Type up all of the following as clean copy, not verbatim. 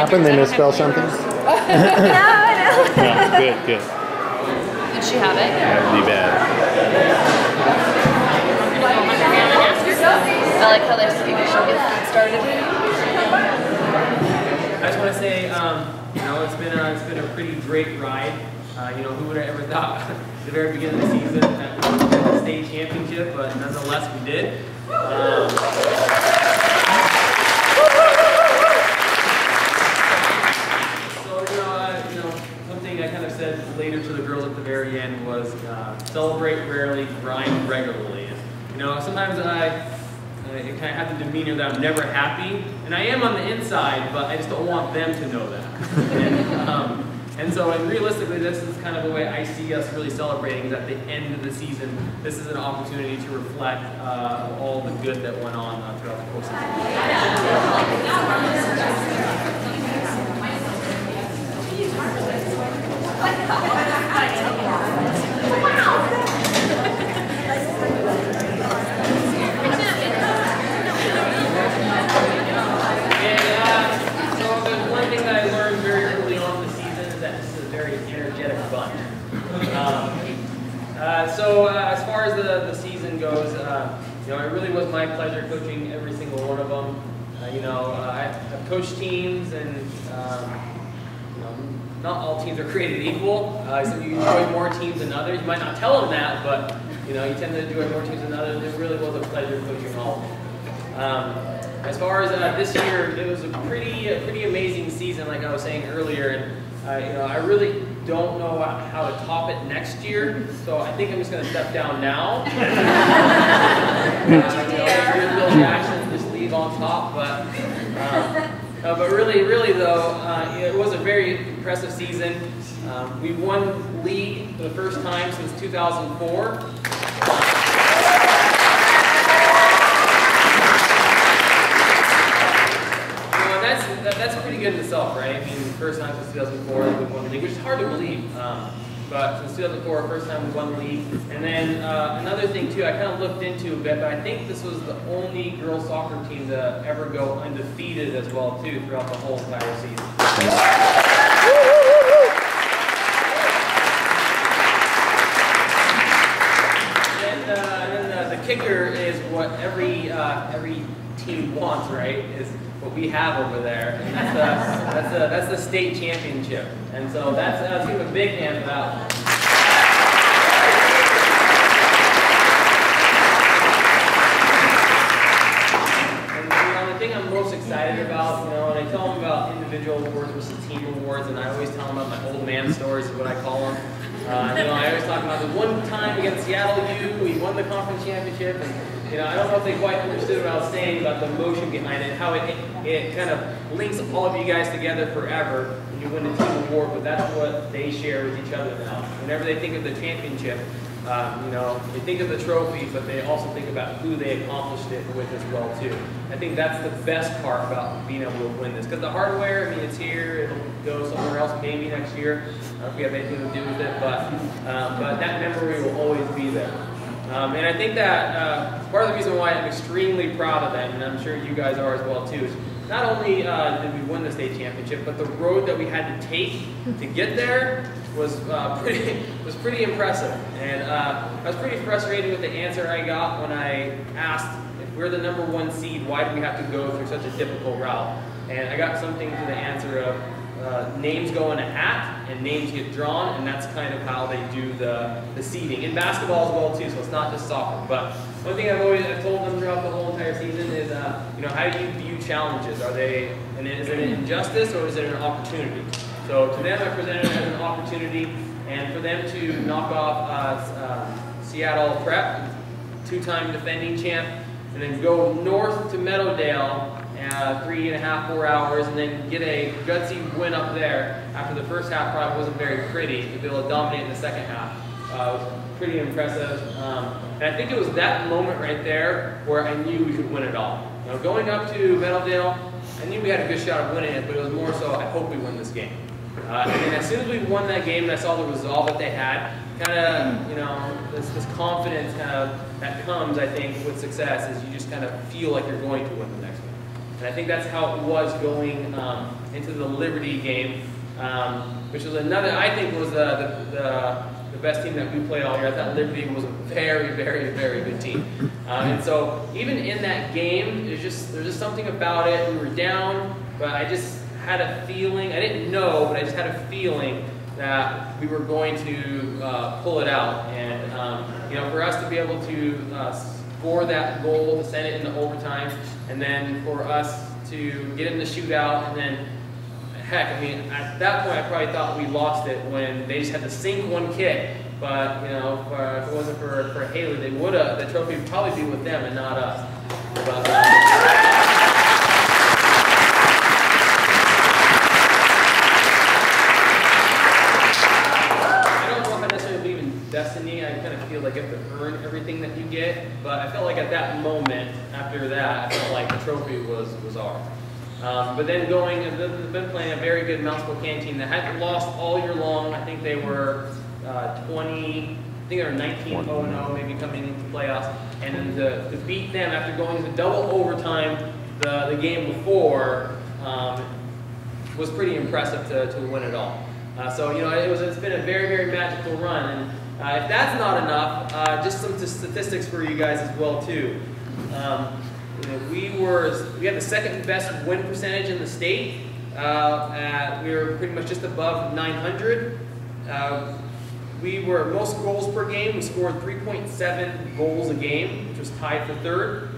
happen? They misspell something? No, Good, good. Did she have it? That would be bad. I like how they're speaking she'll get started. I just want to say, you know, it's been a pretty great ride. You know, who would have ever thought at the very beginning of the season that we would win the state championship, but nonetheless we did. You know, something I kind of said later to the girls at the very end was celebrate rarely, grind regularly. And, you know, sometimes I kind of have the demeanor that I'm never happy, and I am on the inside, but I just don't want them to know that. And so, realistically, this is kind of the way I see us really celebrating, is at the end of the season, this is an opportunity to reflect all the good that went on throughout the course of the as far as the season goes, you know, it really was my pleasure coaching every single one of them. You know, I've coached teams, and you know, not all teams are created equal. So you enjoy more teams than others. You might not tell them that, but you know, you tend to enjoy more teams than others. It really was a pleasure coaching all of them. As far as this year, it was a pretty amazing season, like I was saying earlier, and you know, I really don't know how to top it next year, so I think I'm just going to step down now. You know, Bill Jackson just leave on top, but really though, it was a very impressive season. We won league for the first time since 2004. That's pretty good in itself, right? I mean, first time since 2004 we won the league, which is hard to believe. But since 2004, first time we won the league. And then another thing too, I kind of looked into a bit, but I think this was the only girls soccer team to ever go undefeated as well too throughout the whole entire season. And then the kicker is what every team wants, right? Is what we have over there, and that's the state championship. And so let's give a big hand for that one. And you know, the thing I'm most excited about, you know, and I tell them about individual awards versus team awards, and I always tell them about my old man stories, is what I call them. You know, I always talk about the one time against Seattle U, we won the conference championship, and you know, I don't know if they quite understood what I was saying about the emotion behind it, how it kind of links all of you guys together forever when you win a team award, but that's what they share with each other now. Whenever they think of the championship, you know, they think of the trophy, but they also think about who they accomplished it with as well too. I think that's the best part about being able to win this, because the hardware, I mean, it's here, it'll go somewhere else maybe next year. I don't know if we have anything to do with it, but that memory will always be there. And I think that part of the reason why I'm extremely proud of them, and I'm sure you guys are as well too, is not only did we win the state championship, but the road that we had to take to get there was pretty impressive. And I was pretty frustrated with the answer I got when I asked, if we're the #1 seed, why do we have to go through such a difficult route? And I got something to the answer of names go in a hat and names get drawn, and that's kind of how they do the seeding. In basketball as well too, so it's not just soccer. But one thing I've told them throughout the whole entire season is, you know, how do you view challenges? Is it an injustice or is it an opportunity? So to them, I presented it as an opportunity, and for them to knock off Seattle Prep, two-time defending champ, and then go north to Meadowdale, 3.5, 4 hours, and then get a gutsy win up there after the first half probably wasn't very pretty, to be able to dominate in the second half. Was pretty impressive. And I think it was that moment right there where I knew we could win it all. You know, going up to Meadowdale, I knew we had a good shot of winning it, but it was more so, I hope we win this game. And then as soon as we won that game and I saw the resolve that they had, kind of, you know, this confidence kind of that comes, I think, with success, is you just kind of feel like you're going to win the next one. And I think that's how it was going into the Liberty game, which was another, I think, was the best team that we played all year. I thought Liberty was a very, very, very good team. And so even in that game, there's just something about it. We were down, but I just had a feeling, I didn't know, but I just had a feeling that we were going to pull it out. And you know, for us to be able to score that goal, to send it into overtime, and then for us to get in the shootout, and then heck, I mean, at that point I probably thought we lost it when they just had to sink one kick. But you know, if it wasn't for Haley, they would have, the trophy would probably be with them and not us. But, I don't know if I necessarily believe in destiny. I kind of feel like you have to earn everything that you get. But I felt like at that moment, after that, I felt like the trophy was ours. But then they've been playing a very good Mount Spokane team that hadn't lost all year long. I think they were 19-0-0, maybe coming into playoffs. And then to beat them after going to double overtime the game before was pretty impressive to win it all. So you know, it's been a very, very magical run. And if that's not enough, just some statistics for you guys as well too. You know, we had the second best win percentage in the state. We were pretty much just above 900. We were most goals per game. We scored 3.7 goals a game, which was tied for third.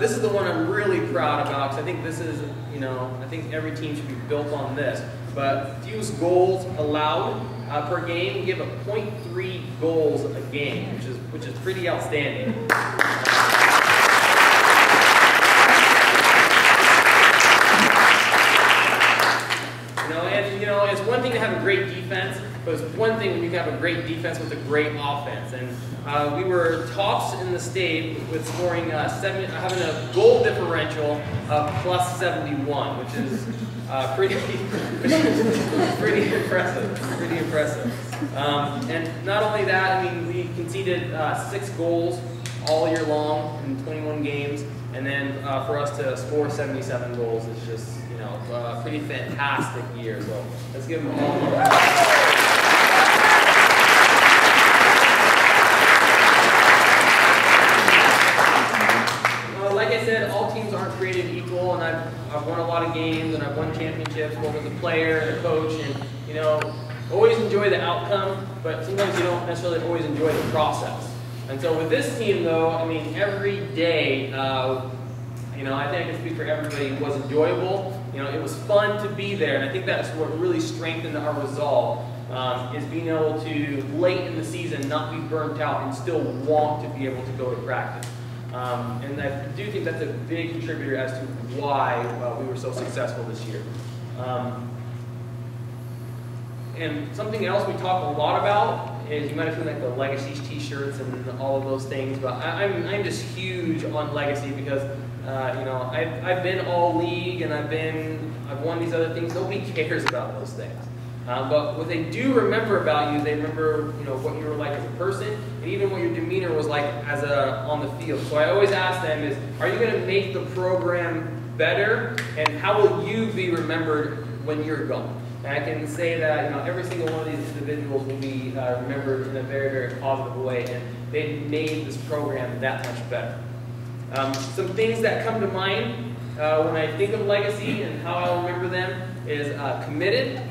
This is the one I'm really proud about, because I think this is, you know, I think every team should be built on this. But fewest goals allowed per game. We give a 0.3 goals a game, which is pretty outstanding. You know, it's one thing to have a great defense, but it's one thing when you have a great defense with a great offense. And we were tops in the state with scoring having a goal differential of plus 71, which is pretty impressive. Pretty impressive. And not only that, I mean, we conceded 6 goals all year long in 21 games, and then for us to score 77 goals is just, you know, a pretty fantastic year. So let's give them all a round. Like I said, all teams aren't created equal, and I've won a lot of games, and I've won championships, both as a player and a coach, and you know, always enjoy the outcome, but sometimes you don't necessarily always enjoy the process. And so with this team, though, I mean, every day, you know, I think I can speak for everybody, was enjoyable. You know, it was fun to be there, and I think that's what really strengthened our resolve, is being able to, late in the season, not be burnt out and still want to be able to go to practice. And I do think that's a big contributor as to why we were so successful this year. And something else we talk a lot about is, you might have seen like the Legacy t-shirts and all of those things, but I'm just huge on Legacy because you know, I've been all league and I've won these other things. Nobody cares about those things. But what they do remember about you, they remember, you know, what you were like as a person, and even what your demeanor was like as on the field. So I always ask them is, are you going to make the program better, and how will you be remembered when you're gone? And I can say that, you know, every single one of these individuals will be remembered in a very, very positive way, and they've made this program that much better. Some things that come to mind when I think of Legacy and how I'll remember them is committed,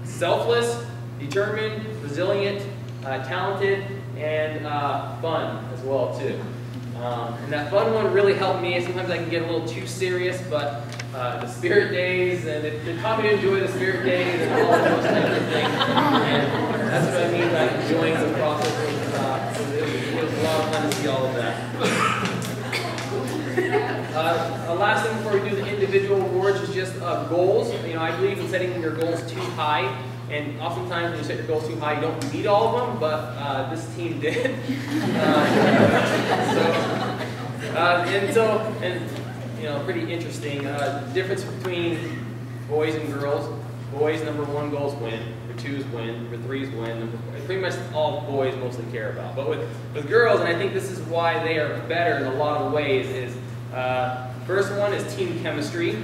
selfless, determined, resilient, talented, and fun as well too. And that fun one really helped me. Sometimes I can get a little too serious, but the spirit days, and it taught me to enjoy the spirit days and all of those types of things. And that's what I mean by enjoying the process. It was a lot of fun to see all of that. Last thing before we do the individual awards is just goals. You know, I believe in setting your goals too high, and oftentimes when you set your goals too high, you don't meet all of them, but this team did. And you know, pretty interesting. Difference between boys and girls. Boys, number 1 goals win, number 2s win, number 3s win, pretty much all boys mostly care about. But with girls, and I think this is why they are better in a lot of ways, is First one is team chemistry.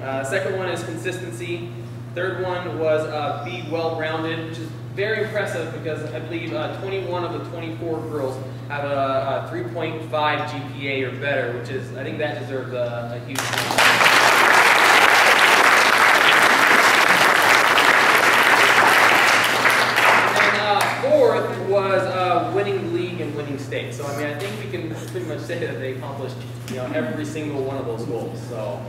Second one is consistency. Third one was be well-rounded, which is very impressive because I believe 21 of the 24 girls have a 3.5 GPA or better, which is, I think that deserves a huge fourth was winning the league and winning state. So I mean, I think we can pretty much say that they accomplished, you know, every single one of those goals. So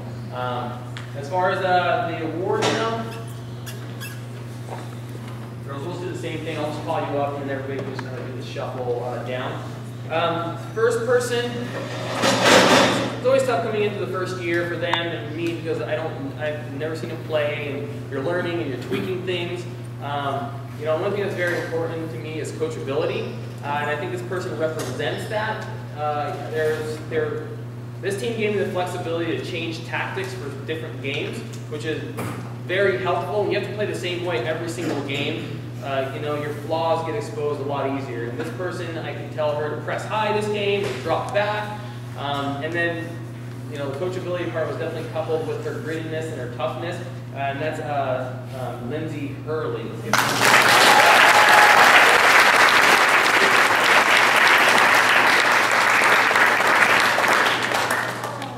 as far as the awards go, girls, we'll do the same thing. I'll just call you up and everybody can just kind of do the shuffle down. First person, it's always tough coming into the first year for them and me because I've never seen them play, and you're learning and you're tweaking things. You know, one thing that's very important to me is coachability, and I think this person represents that. This team gave me the flexibility to change tactics for different games, which is very helpful. You have to play the same way every single game. You know, your flaws get exposed a lot easier. And this person, I can tell her to press high this game, and drop back, and then, you know, the coachability part was definitely coupled with her grittiness and her toughness, and that's Lindsay Hurley.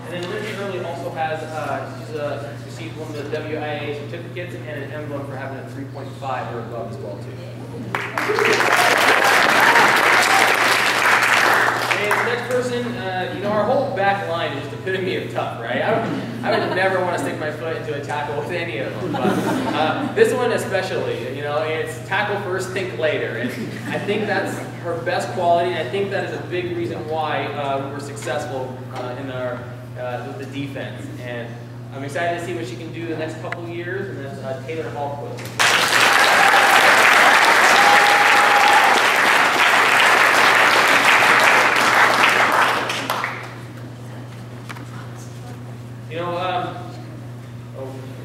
And then Lindsay Hurley also has, she's received one of the WIA certificates and an emblem for having a 3.5 or above as well, too. And the next person, you know, our whole back line is the epitome of tough, right? I would never want to stick my foot into a tackle with any of them, but this one especially, you know, it's tackle first, think later, and I think that's her best quality, and I think that is a big reason why we were successful in our the defense. And I'm excited to see what she can do the next couple of years, and that's Taylor Hallquist. You know,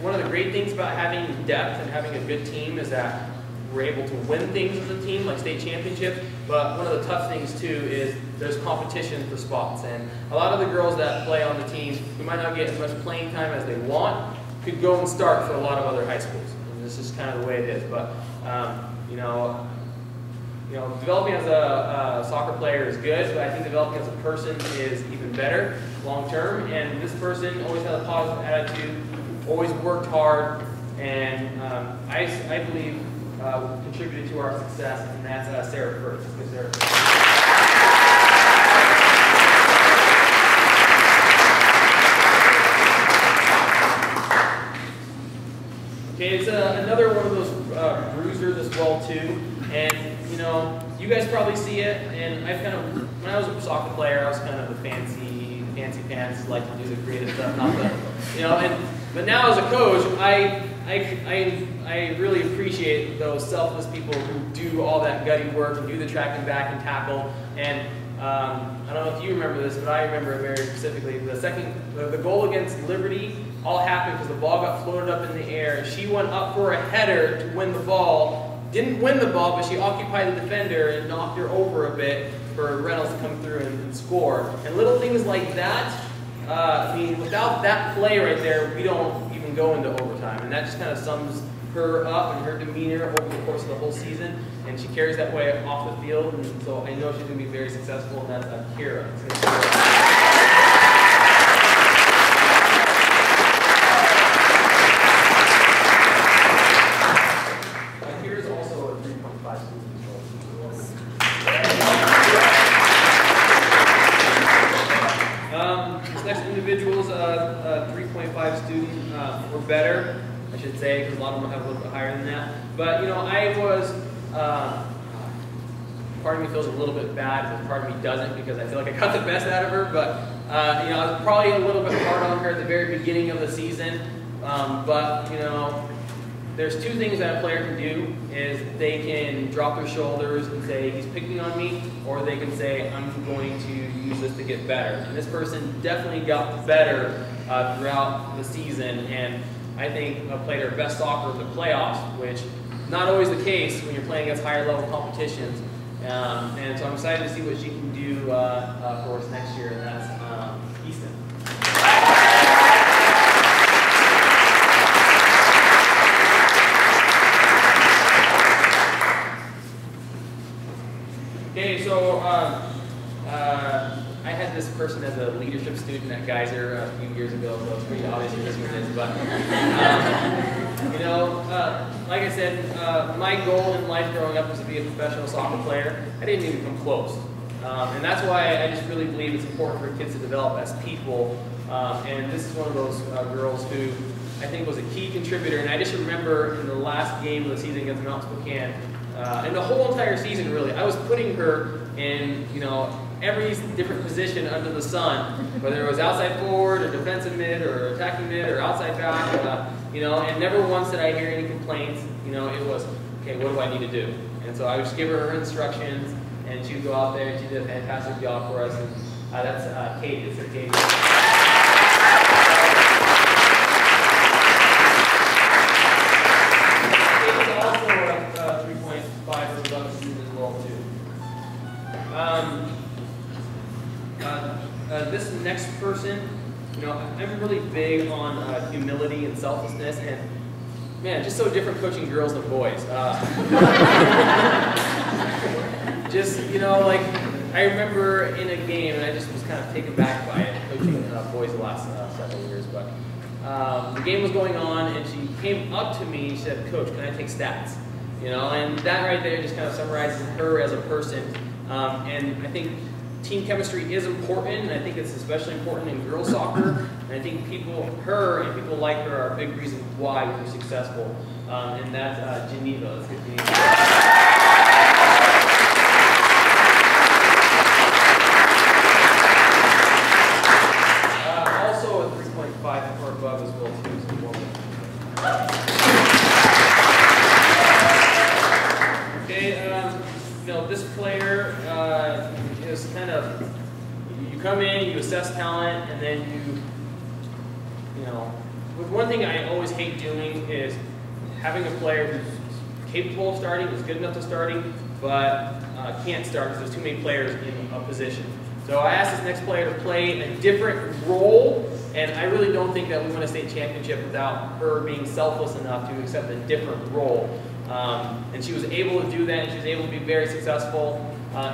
one of the great things about having depth and having a good team is that we're able to win things as a team, like state championships, but one of the tough things too is there's competition for spots. And a lot of the girls that play on the team who might not get as much playing time as they want could go and start for a lot of other high schools. And this is kind of the way it is. But, you know, developing as a soccer player is good, but I think developing as a person is even better long term. And this person always had a positive attitude, always worked hard, and I believe contributed to our success, and that's Sarah first. Let's get Sarah first. Okay, it's another one of those bruisers as well too, and you know, you guys probably see it, and I've kind of, when I was a soccer player, I was kind of the fancy pants, like to do the creative stuff, not the, you know, but now as a coach, I really appreciate those selfless people who do all that gutty work and do the track and back and tackle. And I don't know if you remember this, but I remember it very specifically. The goal against Liberty all happened because the ball got floated up in the air. She went up for a header to win the ball. Didn't win the ball, but she occupied the defender and knocked her over a bit for Reynolds to come through and score. And little things like that, I mean, without that play right there, we don't even go into overtime. And that just kind of sums her up and her demeanor over the course of the whole season. And she carries that way off the field. And so I know she's going to be very successful, and that's Kira. Kira's also a 3.5 student. This next individual's a 3.5 student or better, I should say, because a lot of them have a little bit higher than that. But, you know, I was, part of me feels a little bit bad, but part of me doesn't, because I feel like I got the best out of her. But, you know, I was probably a little bit hard on her at the very beginning of the season. But, you know, there's two things that a player can do, is they can drop their shoulders and say, he's picking on me, or they can say, I'm going to use this to get better. And this person definitely got better throughout the season, and I think played her best soccer in the playoffs, which is not always the case when you're playing against higher level competitions. And so I'm excited to see what she can do for us next year, and that's Easton. Okay, so I had this person as a leadership student at Geyser a few years ago, so it's pretty obvious who this one is. But you know, like I said, my goal in life growing up was to be a professional soccer player. I didn't even come close, and that's why I just really believe it's important for kids to develop as people. And this is one of those girls who I think was a key contributor. And I just remember in the last game of the season against Mount Spokane, and the whole entire season really, I was putting her in, you know, every different position under the sun, whether it was outside forward or defensive mid or attacking mid or outside back, you know, and never once did I hear any complaints. You know, it was, okay, what do I need to do? And so I would just give her instructions, and she would go out there and she did a fantastic job for us. And that's Kate. It's Kate. This next person, you know, I'm really big on humility and selflessness, and man, just so different coaching girls than boys. Just, you know, like, I remember in a game, and I just was kind of taken back by it, coaching boys the last several years, but the game was going on, and she came up to me and she said, "Coach, can I take stats?" You know, and that right there just kind of summarizes her as a person, and I think team chemistry is important, and I think it's especially important in girls soccer. And I think her and people like her are a big reason why we're successful. And that's Geneva. Let's get Geneva. Also a 3.5 or above as well too. Okay, you know, this player is kind of, you come in, you assess talent, and then you know, one thing I always hate doing is having a player who's capable of starting, who's good enough to starting, but can't start because there's too many players in a position. So I asked this next player to play a different role, and I really don't think that we win a state championship without her being selfless enough to accept a different role. And she was able to do that, and she was able to be very successful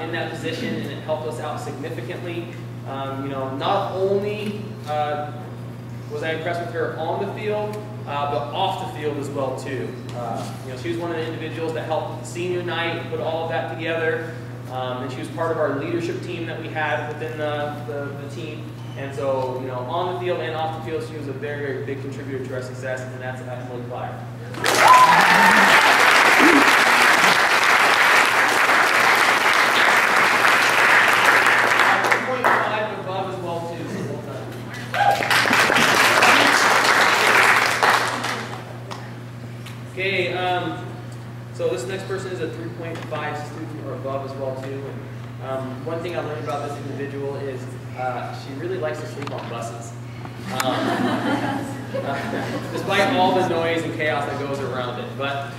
in that position, and it helped us out significantly. You know, not only was I impressed with her on the field, but off the field as well too. You know, she was one of the individuals that helped senior night, put all of that together, and she was part of our leadership team that we had within the team. And so, you know, on the field and off the field, she was a very, very big contributor to our success, and that's Emily Clyde. Okay, so this next person is a 3.5 student or above as well too. And one thing I learned about this individual is she really likes to sleep on buses. Despite all the noise and chaos that goes around it. But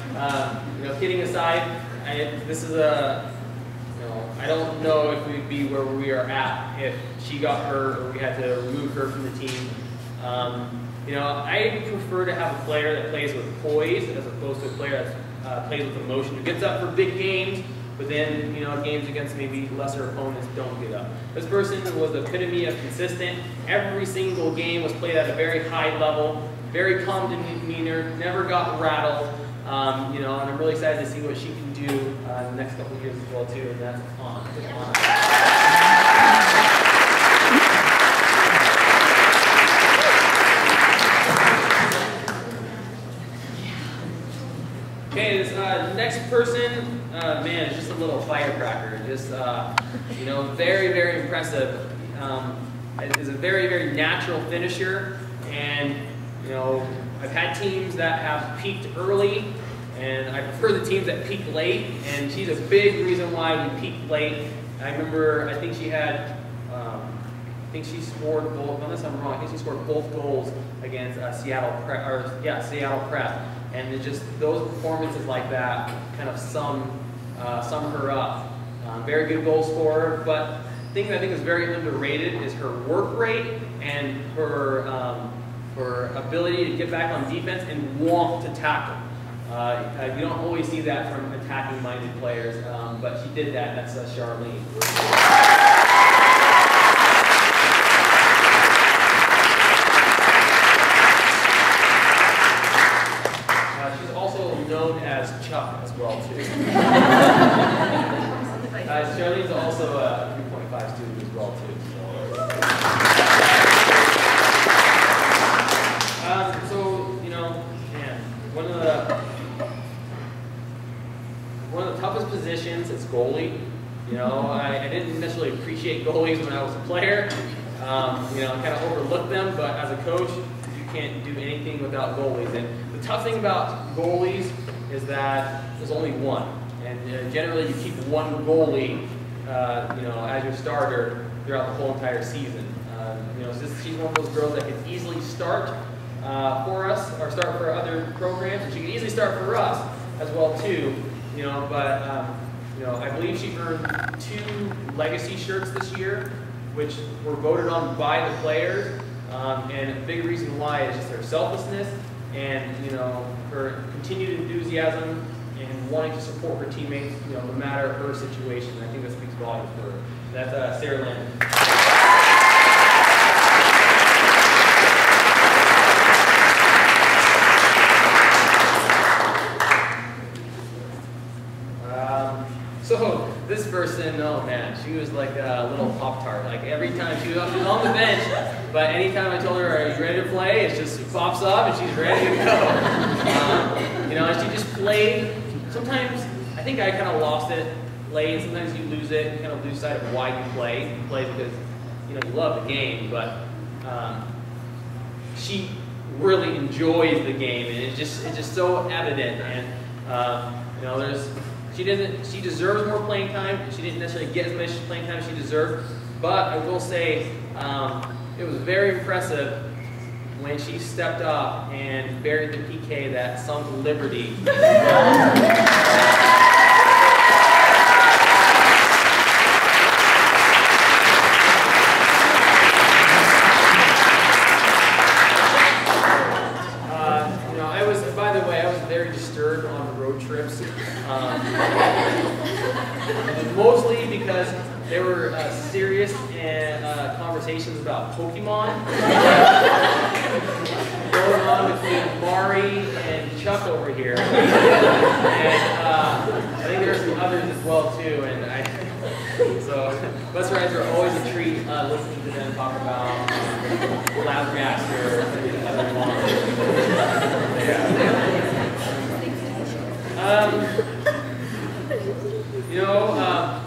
you know, kidding aside, this is a, you know, I don't know if we'd be where we are at if she got hurt or we had to remove her from the team. You know, I prefer to have a player that plays with poise as opposed to a player that plays with emotion, who gets up for big games, but then, you know, games against maybe lesser opponents don't get up. This person was the epitome of consistent. Every single game was played at a very high level, very calm demeanor, never got rattled. You know, and I'm really excited to see what she can do in the next couple of years as well too, and that's on. Okay, this next person, man, is just a little firecracker. Just, you know, very, very impressive. Is a very, very natural finisher, and, you know, I've had teams that have peaked early, and I prefer the teams that peak late, and she's a big reason why we peaked late. I remember, I think she had, I think she scored both, unless I'm wrong, I think she scored both goals against Seattle Prep. And it just, those performances like that kind of sum her up. Very good goal scorer, but the thing that I think is very underrated is her work rate and her ability to get back on defense and want to tackle. You don't always see that from attacking-minded players, but she did that. That's Charlene. She's also known as Chuck as well, too. Charlene's also a 3.5 student as well, too. So, you know, man, one of the toughest positions is goalie. You know, I didn't necessarily appreciate goalies when I was a player. You know, I kind of overlooked them, but as a coach, you can't do anything without goalies. And the tough thing about goalies is that there's only one. And generally, you keep one goalie, you know, as your starter throughout the whole entire season. You know, she's one of those girls that can easily start for us, or start for other programs, and she can easily start for us as well too. You know, but you know, I believe she earned 2 legacy shirts this year, which were voted on by the players. And a big reason why is just her selflessness and, you know, her continued enthusiasm and wanting to support her teammates, you know, no matter her situation. I think that speaks volumes for her. That's Sarah Landon. So this person, oh man, she was like a little Pop-Tart. Like every time she was on the bench, but anytime I told her, "Are you ready to play?" it just pops up and she's ready to go. You know, and she just played. Sometimes I think I kind of lost it late. Sometimes you lose it. You kind of lose sight of why you play. You play because you know you love the game, but she really enjoys the game, and it's just so evident. And you know, she deserves more playing time. She didn't necessarily get as much playing time as she deserved, but I will say it was very impressive when she stepped up and buried the PK that sunk Liberty. Trips, mostly because there were serious conversations about Pokemon going on between Mari and Chuck over here, and I think there were some others as well too. And so bus rides are always a treat listening to them talk about Flabbergastor and other monsters. Yeah. You know,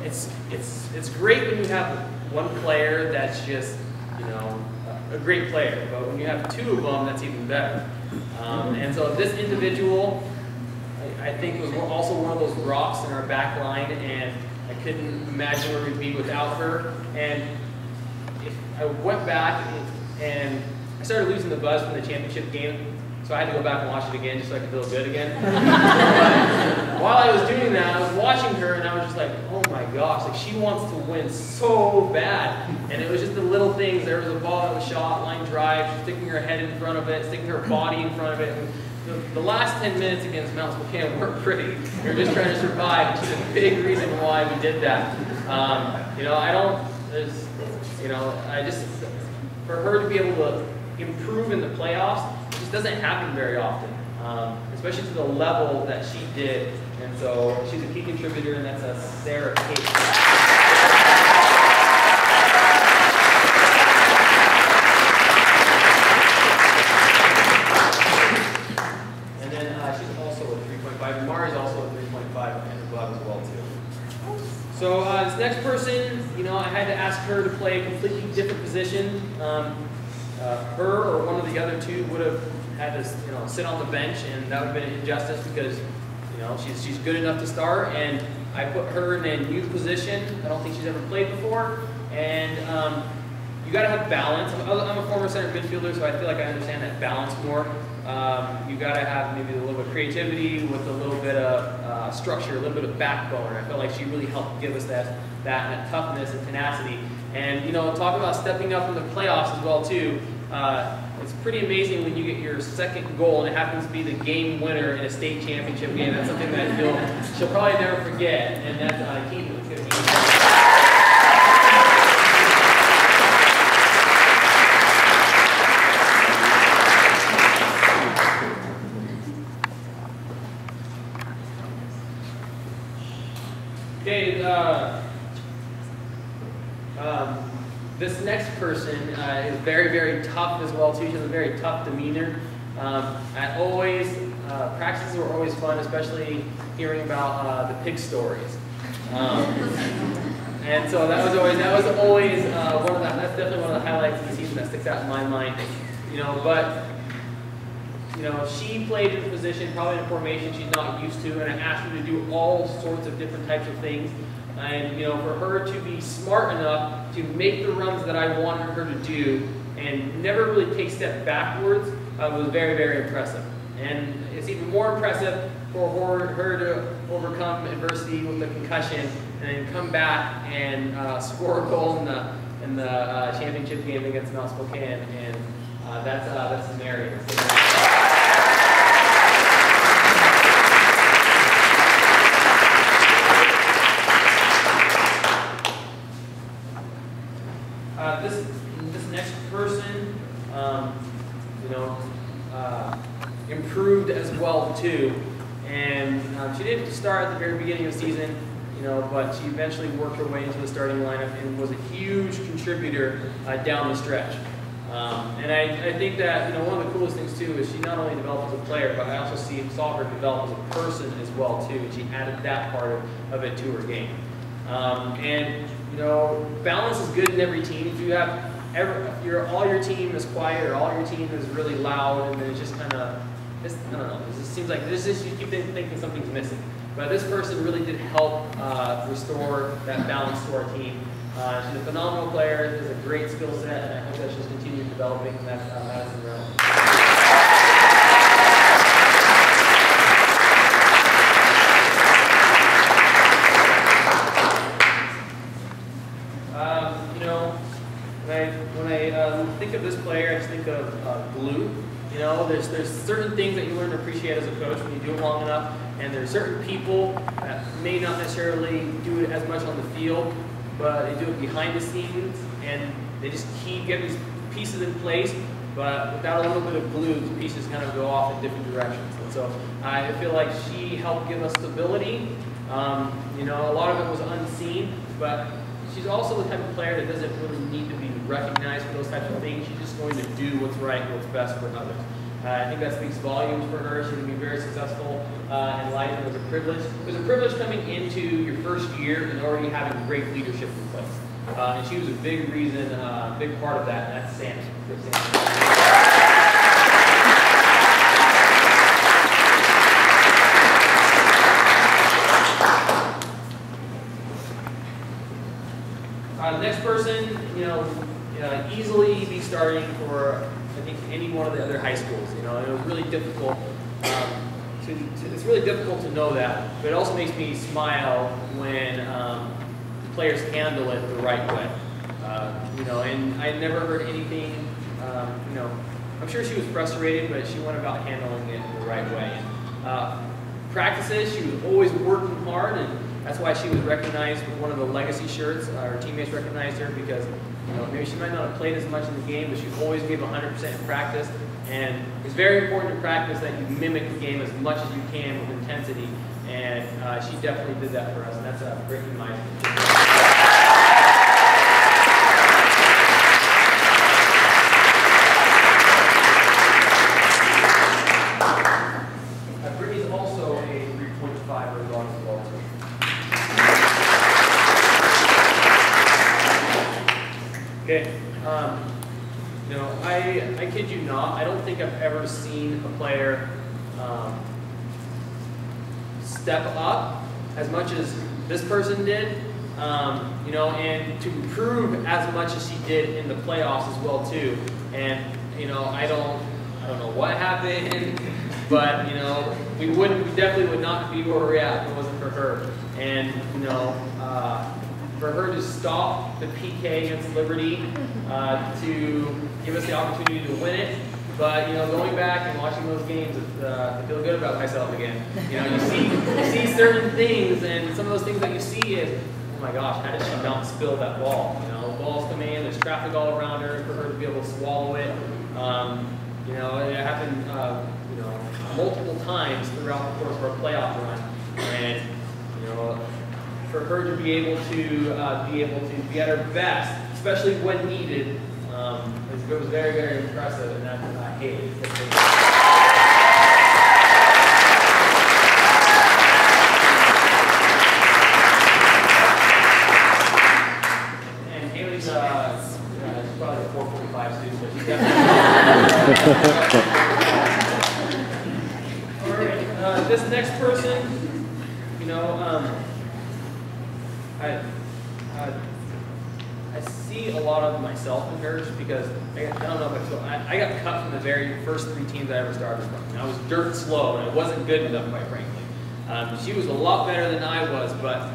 it's great when you have one player that's just, you know, a great player, but when you have 2 of them, that's even better. And so this individual, I think, was also one of those rocks in our back line, and I couldn't imagine where we'd be without her. And if I went back and I started losing the buzz from the championship game, so I had to go back and watch it again just so I could feel good again. But while I was doing that, I was watching her and I was just like, oh my gosh, like she wants to win so bad. And it was just the little things. There was a ball that was shot, line drive, she's sticking her head in front of it, sticking her body in front of it. And the last 10 minutes against Mount Spokane weren't pretty. We were just trying to survive, and she's a big reason why we did that. You know, you know, I just, for her to be able to improve in the playoffs, it doesn't happen very often, especially to the level that she did. And so she's a key contributor, and that's Sarah Kate. And then she's also a 3.5. Mari's also a 3.5 in her glove as well too. So this next person, you know, I had to ask her to play a completely different position. Her or one of the other 2 would have had to, you know, sit on the bench, and that would have been an injustice because, you know, she's good enough to start, and I put her in a new position. I don't think she's ever played before, and you got to have balance. I'm a former center midfielder, so I feel like I understand that balance more. You got to have maybe a little bit of creativity with a little bit of structure, a little bit of backbone. I felt like she really helped give us that toughness and tenacity. And, you know, talk about stepping up in the playoffs as well too. it's pretty amazing when you get your second goal and it happens to be the game winner in a state championship game. That's something that she'll probably never forget, and that's Keith. Okay, this next person is very, very tough as well too. She has a very tough demeanor. Practices were always fun, especially hearing about the pig stories. And so that's definitely one of the highlights of the season that sticks out in my mind. She played in a position, probably in a formation she's not used to, and I asked her to do all sorts of different types of things. And for her to be smart enough to make the runs that I wanted her to do and never really take a step backwards was very, very impressive. And it's even more impressive for her to overcome adversity with the concussion and then come back and score a goal in the championship game against Mount Spokane. And that's Mary. This next person, improved as well too, and she didn't start at the very beginning of the season, but she eventually worked her way into the starting lineup and was a huge contributor down the stretch. And I think that one of the coolest things too is she not only developed as a player, but I also saw her develop as a person as well too. And she added that part of it to her game. Balance is good in every team. If you have all your team is quiet or all your team is really loud, and then it's just kind of, I don't know. It just seems like you keep thinking something's missing. But this person really did help restore that balance to our team. She's a phenomenal player, has a great skill set, and I hope that she'll continue developing that Madison realm. When I think of this player, I just think of glue. There's certain things that you learn to appreciate as a coach when you do it long enough, and there's certain people that may not necessarily do it as much on the field, but they do it behind the scenes, and they just keep getting these pieces in place, but without a little bit of glue, the pieces kind of go off in different directions. And so I feel like she helped give us stability. A lot of it was unseen, but she's also the type of player that doesn't really need to be recognized for those types of things. She's just going to do what's right and what's best for others. I think that speaks volumes for her. She's going to be very successful in life, and it was a privilege. It was a privilege coming into your first year and already having great leadership in place. And she was a big reason, big part of that, and that's Sam. The next person, easily be starting for, I think, any one of the other high schools. It was really difficult. It's really difficult to know that, but it also makes me smile when players handle it the right way. And I never heard anything. I'm sure she was frustrated, but she went about handling it the right way. Practices, she was always working hard, and that's why she was recognized with one of the legacy shirts. Her teammates recognized her because maybe she might not have played as much in the game, but she always gave 100% in practice. And it's very important in practice that you mimic the game as much as you can with intensity. And she definitely did that for us, and that's a great reminder. Brittany's also a 3.5 regardless of all. Okay, I kid you not, I don't think I've ever seen a player step up as much as this person did, and to improve as much as she did in the playoffs as well too. And I don't know what happened, but we definitely would not be where we're at if it wasn't for her. And for her to stop the PK against Liberty, to give us the opportunity to win it, But going back and watching those games, I feel good about myself again. You see certain things, and some of those things that you see is, oh my gosh, how did she not spill that ball? Balls come in, there's traffic all around her for her to be able to swallow it. It happened, multiple times throughout the course of our playoff run, and for her to be able to be at her best, especially when needed, it was very, very impressive, and that's hey. And Haley's she's probably a 445 student, but she's definitely. All right, this next person, I see a lot of myself in her just because, I don't know, but I got cut from the very first 3 teams I ever started from. I was dirt slow, and I wasn't good enough, quite frankly. She was a lot better than I was, but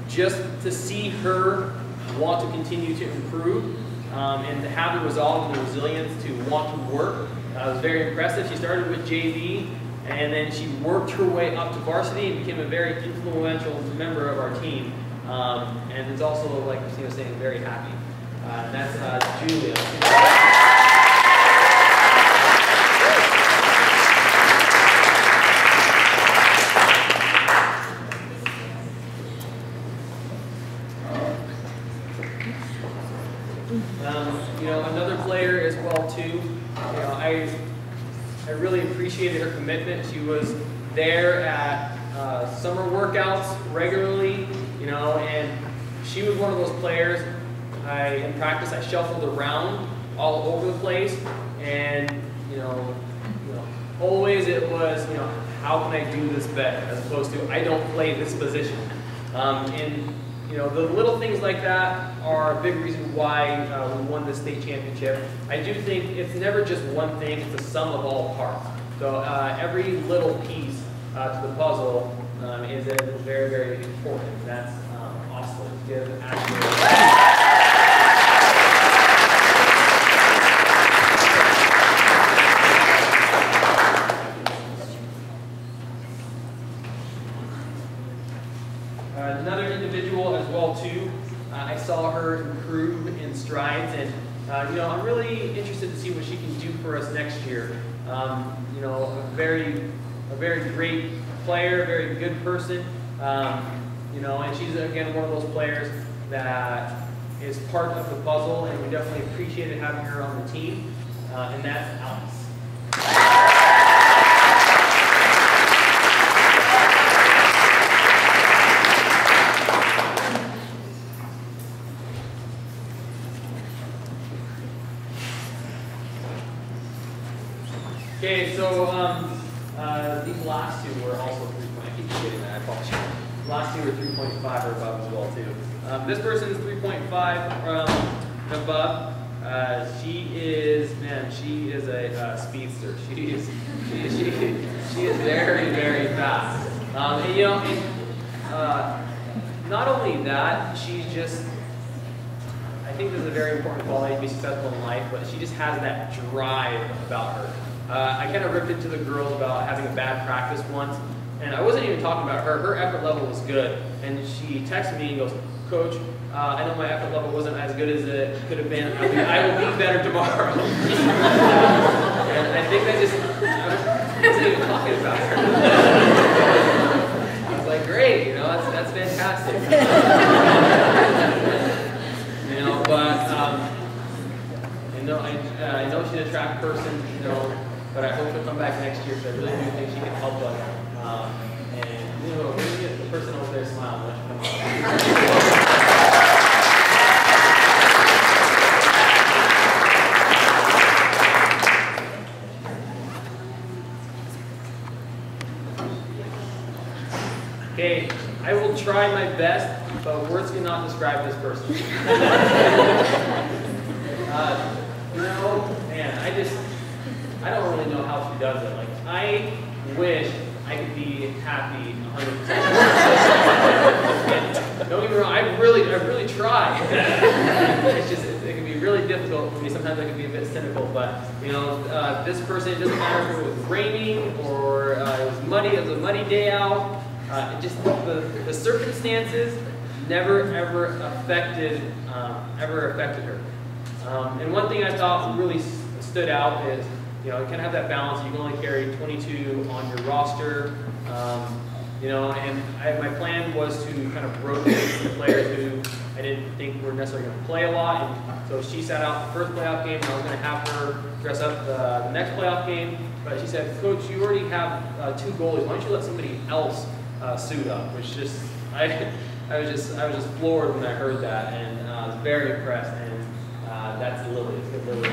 just to see her want to continue to improve and to have the resolve and the resilience to want to work was very impressive. She started with JV, and then she worked her way up to varsity and became a very influential member of our team. And it's also, like Christina was saying, very happy. And that's Julia. Another player as well too. I really appreciated her commitment. She was there at summer workouts regularly, and she was one of those players. In practice, I shuffled around all over the place, and always it was, how can I do this better, as opposed to I don't play this position. The little things like that are a big reason why we won the state championship. I do think it's never just one thing, it's a sum of all parts. So every little piece to the puzzle is very, very important. That's awesome. Give actually. Another individual as well too. I saw her improve in strides, and I'm really interested to see what she can do for us next year. A very great player, a very good person. And she's again one of those players that is part of the puzzle, and we definitely appreciated having her on the team. And that's Alice. Okay, so these last two were also 3.5. I keep forgetting that, I apologize. The last two were 3.5 or above as well too. This person is 3.5 above. She is a speedster. She is very, very fast. Not only that, she's just, I think this is a very important quality to be successful in life, but she just has that drive about her. I kind of ripped into the girls about having a bad practice once, and I wasn't even talking about her. Her effort level was good, and she texted me and goes, "Coach, I know my effort level wasn't as good as it could have been. I will be better tomorrow." And I think I wasn't even talking about her. I was like, "Great, that's fantastic." I know she's a track person, but I hope she'll come back next year because I really do think she can help us. Maybe get the person over there smile when she comes up. Okay, I will try my best, but words cannot describe this person. I don't really know how she does it. Like, I wish I could be happy 100%. Don't get me wrong, I really try. It can be really difficult for me sometimes. sometimes I can be a bit cynical, but you know, this person, it doesn't matter if it was raining or it was muddy, it was a muddy day out. It just the circumstances never ever affected her. And one thing I thought really stood out is, you know, you kind of have that balance. You can only carry 22 on your roster. You know, and my plan was to kind of rotate the players who I didn't think were necessarily going to play a lot. And so she sat out the first playoff game, and I was going to have her dress up the next playoff game. But she said, "Coach, you already have 2 goalies. Why don't you let somebody else suit up?" Which just I was just floored when I heard that, and I was very impressed. And that's Lily. It's good, Lily.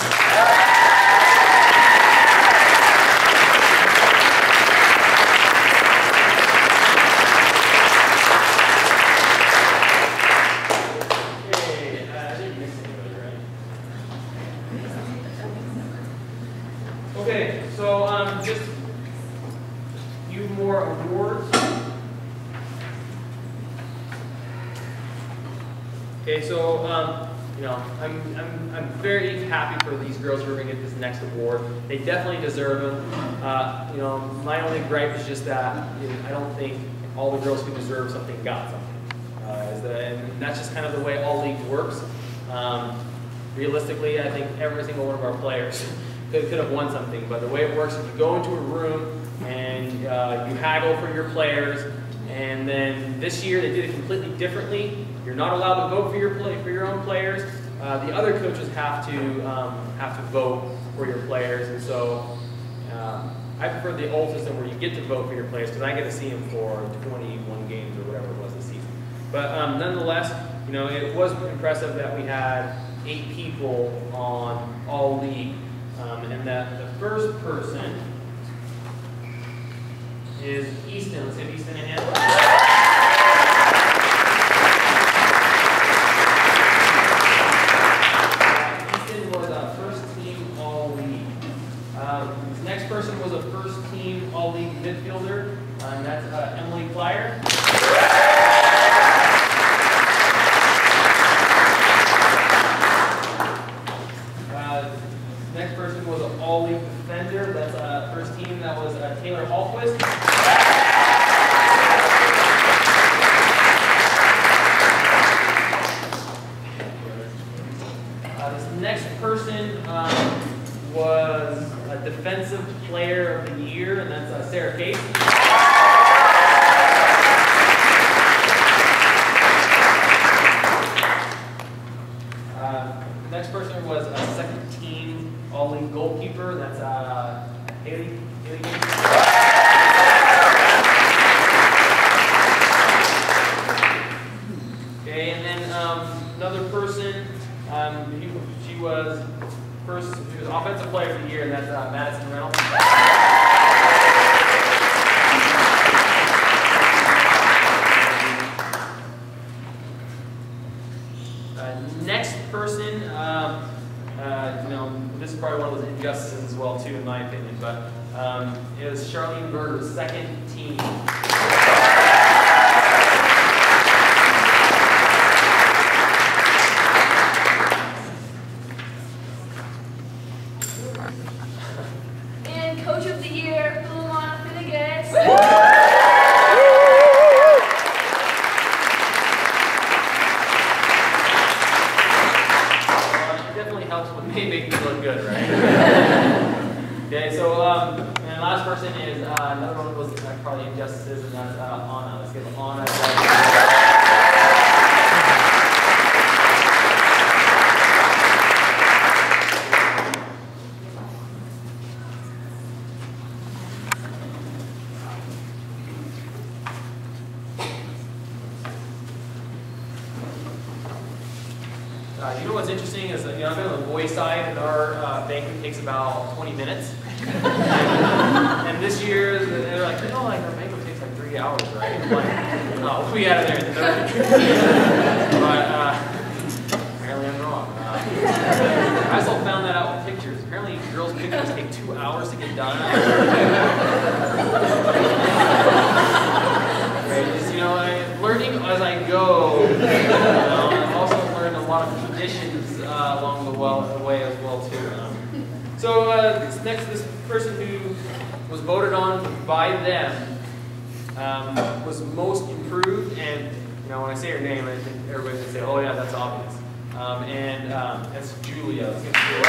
Okay, so just a few more awards. Okay, so you know, I'm very happy for these girls who are going to get this next award. They definitely deserve them. You know, my only gripe is just that I don't think all the girls who deserve something got something. And that's just kind of the way all league works. Realistically, I think every single one of our players could have won something, but the way it works is you go into a room and you haggle for your players, and then this year they did it completely differently. You're not allowed to vote for your own players. The other coaches have to vote for your players, and so I prefer the old system where you get to vote for your players because I get to see them for 21 games or whatever it was this season. But nonetheless, you know, it was impressive that we had 8 people on all league. And that the first person is Easton. Let's give Easton a hand. Easton was a first team all league. This next person was a first team all league midfielder, and that's Emily Plyer. Next person was an all-league defender. That's first team. That was Taylor Hallquist. This next person was a defensive player of the year, and that's Sarah Case. Next person was a second team all-league goalkeeper. That's Haley. Okay, and then another person. She was offensive player of the year, and that's Madison Reynolds. Next person, you know, this is probably one of those injustices as well too, in my opinion, but it was Charlene Berger's second team. And Coach of the Year, Luana Finnegas. Make me look good, right? Okay, so and last person is another one was probably injustices, and that's Anna. Let's give Anna. You know what's interesting is that, you know, I've been on the boys' side, and our banquet takes about 20 minutes. And this year, they're like, no, like, our banquet takes like 3 hours, right? I'm like, no, we'll be out of there in 30. But apparently I'm wrong. I also found that out with pictures. Apparently girls' pictures take 2 hours to get done. Right? Just, you know, learning as I go. I've also learned a lot of traditions along the way as well too. So this person who was voted on by them was most improved, and when I say her name, I think everybody's gonna say, "Oh yeah, that's obvious." That's Julia. Let's get Julia.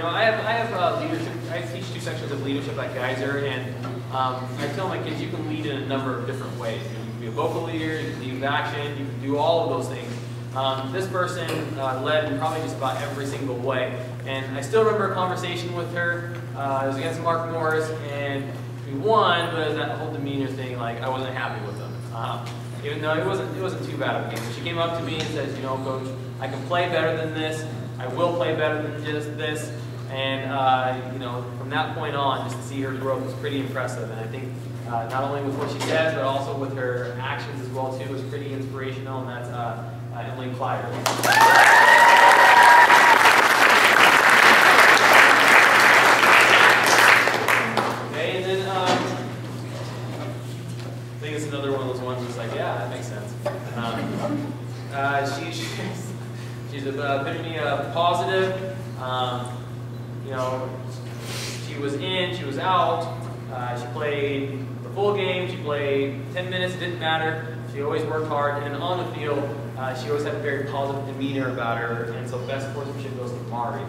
I have leadership. I teach 2 sections of leadership at Geyser, and I tell my kids you can lead in a number of different ways. You can be a vocal leader, you can lead with action, you can do all of those things. This person led in probably just about every single way, and I still remember a conversation with her. It was against Mark Morris, and we won, but it was that whole demeanor thing. Like I wasn't happy with him, even though it wasn't too bad of a game. She came up to me and says, Coach, I can play better than this. I will play better than just this. And from that point on, just to see her growth was pretty impressive. And I think not only with what she says, but also with her actions as well too, was pretty inspirational. And that's Emily Clyder. Okay, and then I think it's another one of those ones that's like, yeah, that makes sense. She's a epitome of positive. She was in, she was out. She played the full game. She played 10 minutes. It didn't matter. She always worked hard, and on the field, she always had a very positive demeanor about her. And so, best sportsmanship goes to Mari.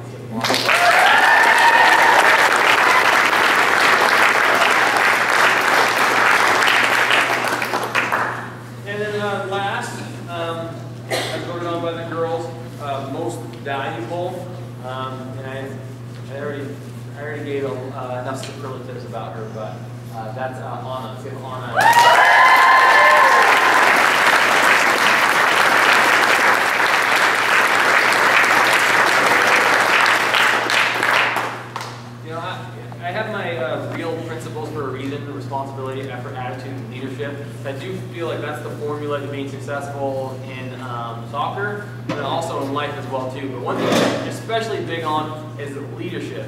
And then last, I voted on by the girls, most valuable. And I already gave enough superlatives about her, but that's Anna. Let's give Anna. I have my real principles for a reason: the responsibility, effort, attitude, and leadership. I do feel like that's the formula to being successful in soccer, but also in life as well too. But one thing I'm especially big on is the leadership.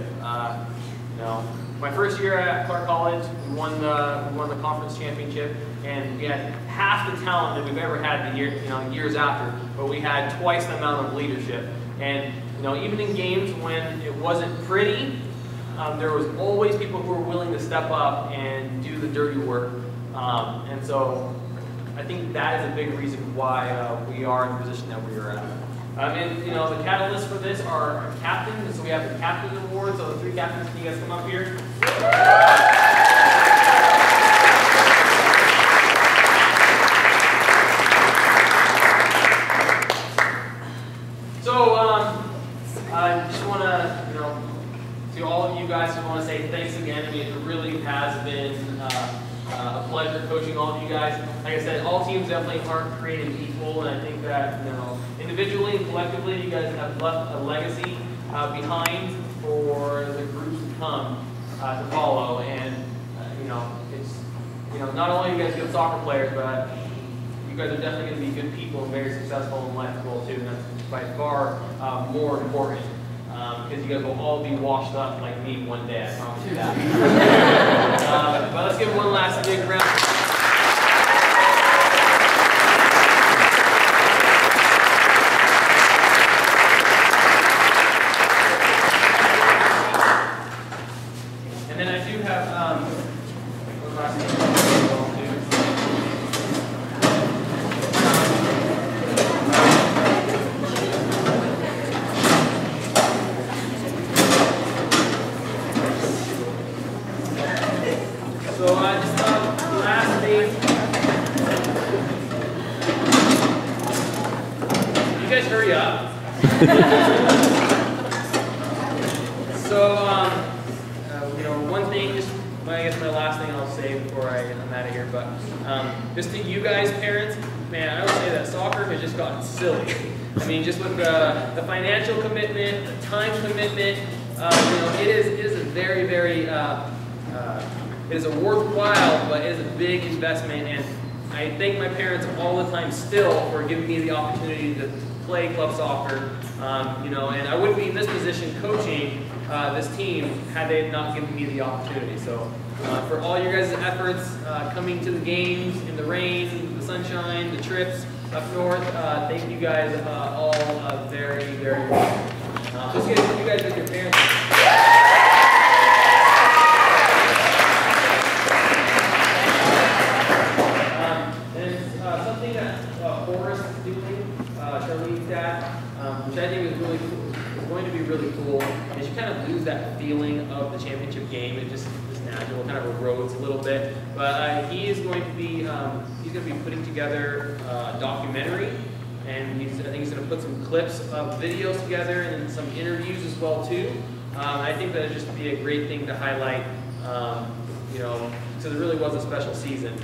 My first year at Clark College, we won the conference championship, and we had half the talent that we've ever had years after, but we had twice the amount of leadership. And even in games when it wasn't pretty, there was always people who were willing to step up and do the dirty work. And so I think that is a big reason why we are in the position that we are at. And the catalysts for this are our captains, and so we have the Captain Award. So the 3 captains, can you guys come up here? So I just want to, to all of you guys, I want to say thanks again. I mean, it really has been a pleasure coaching all of you guys. Like I said, all teams definitely aren't created equal, and I think that individually and collectively, you guys have left a legacy behind for the groups to come to follow. And it's not only you guys good soccer players, but you guys are definitely going to be good people and very successful in life as well too. And that's by far more important. Because you guys will all be washed up like me one day, I promise you that. But let's give one last big round. And then I do have one last thing. So just last thing. You guys hurry up. So one thing, just I guess my last thing I'll say before I'm out of here, but just to you guys, parents, man, I would say that soccer has just gotten silly. I mean, just with the financial commitment, the time commitment, it is a very, very it is a worthwhile, but it is a big investment, and I thank my parents all the time still for giving me the opportunity to play club soccer. And I wouldn't be in this position coaching this team had they not given me the opportunity. So for all your guys' efforts coming to the games in the rain, the sunshine, the trips, up north, thank you guys all very, very much. Let's get you guys with your parents. Something that Forrest is doing, Charlene's dad, which I think is really cool, is going to be really cool, is you kind of lose that feeling of the championship game. It just natural, kind of erodes a little bit. But he is going to be putting together a documentary, and I think he's going to put some clips of videos together and some interviews as well too. I think that would just be a great thing to highlight. You know, because it really was a special season.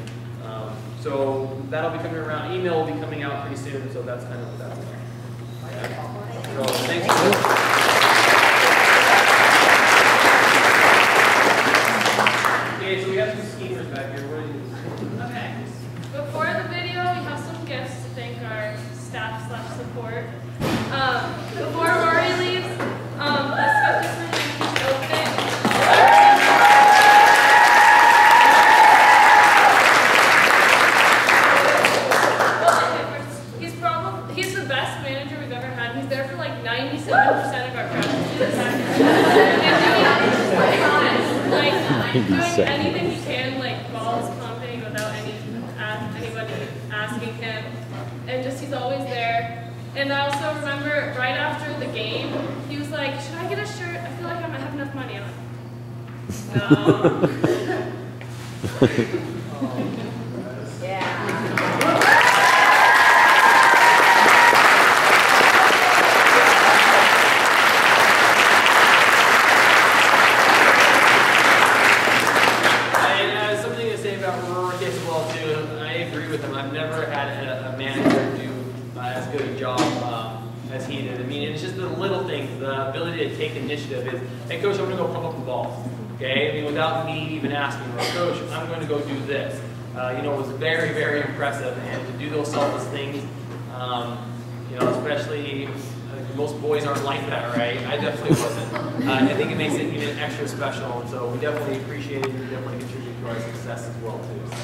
So that'll be coming around. Email will be coming out pretty soon, so that's kind of what that's about. Yeah. So thanks for okay, so we have some schemers back here. What are you? Okay. Before the video, we have some gifts to thank our staff / support. Before Rory leaves, let's go this one and open it. He's the best manager we've ever had. He's there for like 97% of our practices. Doing anything he can, like balls pumping without anybody asking him. And just he's always there. And I also remember right after the game, he was like, should I get a shirt? I feel like I might have enough money on it. No. Yeah. I've never had a manager do as good a job as he did. I mean, it's just the little things, the ability to take initiative is, hey coach, I'm going to go pump up the ball. Okay, I mean, without me even asking, well, coach, I'm going to go do this. You know, it was very, very impressive, and to do those selfless things, you know, especially most boys aren't like that, right? I definitely wasn't. I think it makes it even extra special, and so we definitely appreciate it, and we definitely contribute to our success as well too. So.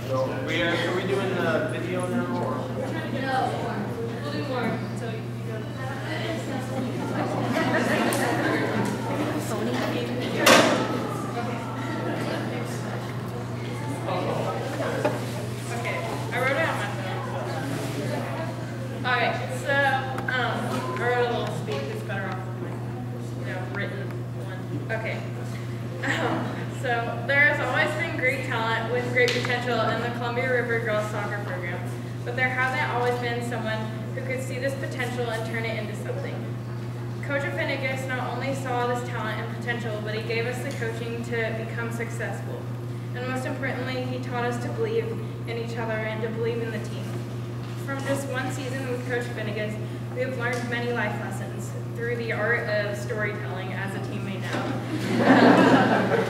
So are we doing the video now, or? No, we'll do more. So you go. Okay, I wrote it on my phone. Alright, so I wrote a little speech. It's better off with my written one. Okay. So there has always been great talent with great potential in the Columbia River girls soccer program, but there hasn't always been someone who could see this potential and turn it into something. Coach Finnegas not only saw this talent and potential, but he gave us the coaching to become successful. And most importantly, he taught us to believe in each other and to believe in the team. From just one season with Coach Finnegas, we have learned many life lessons through the art of storytelling, as a team may know.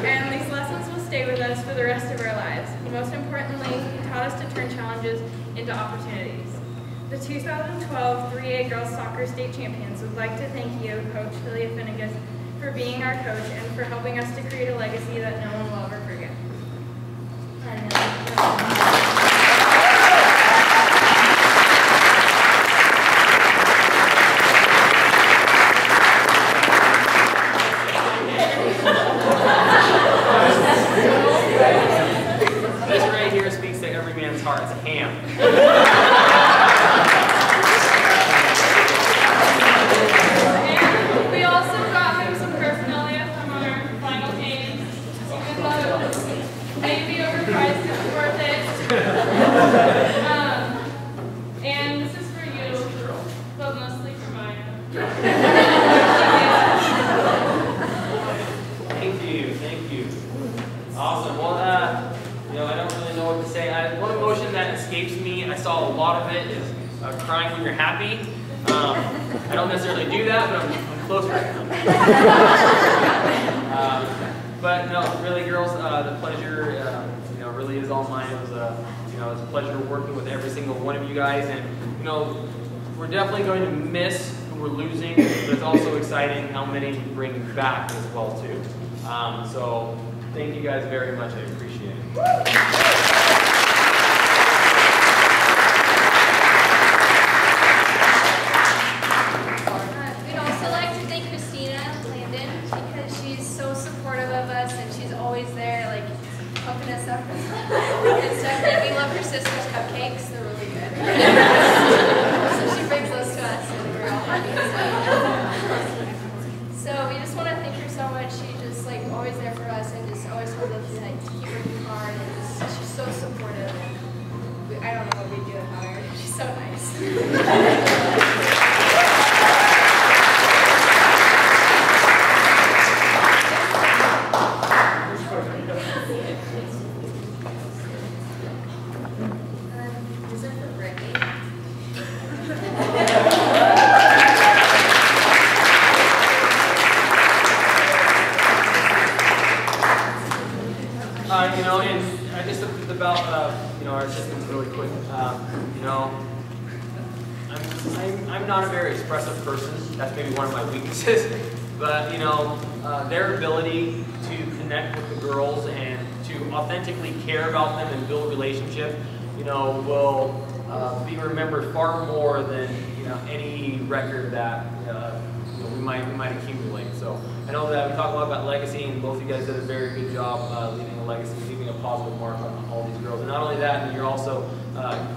And these lessons will stay with us for the rest of our lives. Most importantly, he taught us to turn challenges into opportunities. The 2012 3A Girls Soccer State Champions would like to thank you, Coach Julia Finnegas, for being our coach and for helping us to create a legacy that no one will ever forget. This right here speaks to every man's heart. It's a ham. And we also got him some paraphernalia from our final game. Even though maybe overpriced, it's worth it. And this is for you, but mostly for Maya. Thank you. Awesome. Well, you know, I don't really know what to say. One emotion that escapes me, I saw a lot of it, is crying when you're happy. I don't necessarily do that, but I'm close right now. But no, really, girls, the pleasure, you know, really is all mine. It was you know, it was a pleasure working with every single one of you guys, and you know, we're definitely going to miss who we're losing, but it's also exciting how many we bring back as well too. So thank you guys very much. I appreciate it. We'd also like to thank Christina Landon because she's so supportive of us and she's always there, like helping us up and stuff. And we love her sister's cupcakes; they're really good. So she brings those to us, and we're all happy. So we just want to thank her so much. She's just like always there for us and just always holds us tight to keep working hard. And she's so supportive. And I don't know what we'd do without her. She's so nice. You know, and just about you know, our systems really quick. You know, I'm not a very expressive person. That's maybe one of my weaknesses. But you know, their ability to connect with the girls and to authentically care about them and build a relationship, you know, will be remembered far more than, you know, any record that you know, we might accumulate. So I know that we talk a lot about legacy, and both of you guys did a very good job leaving a legacy, leaving a positive mark on all these girls. And not only that, you're also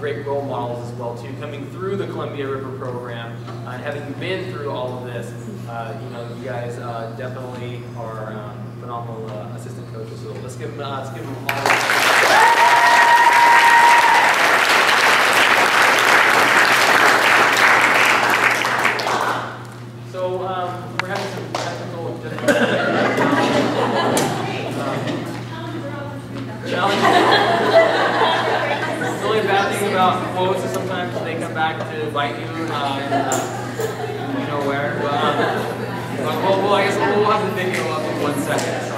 great role models as well too, coming through the Columbia River program and having been through all of this. You know, you guys definitely are phenomenal assistant coaches. So let's give them all. So we're having some technical challenges. The only bad thing about quotes is sometimes they come back to bite you, and you know where. But I guess we'll have the video up in 1 second.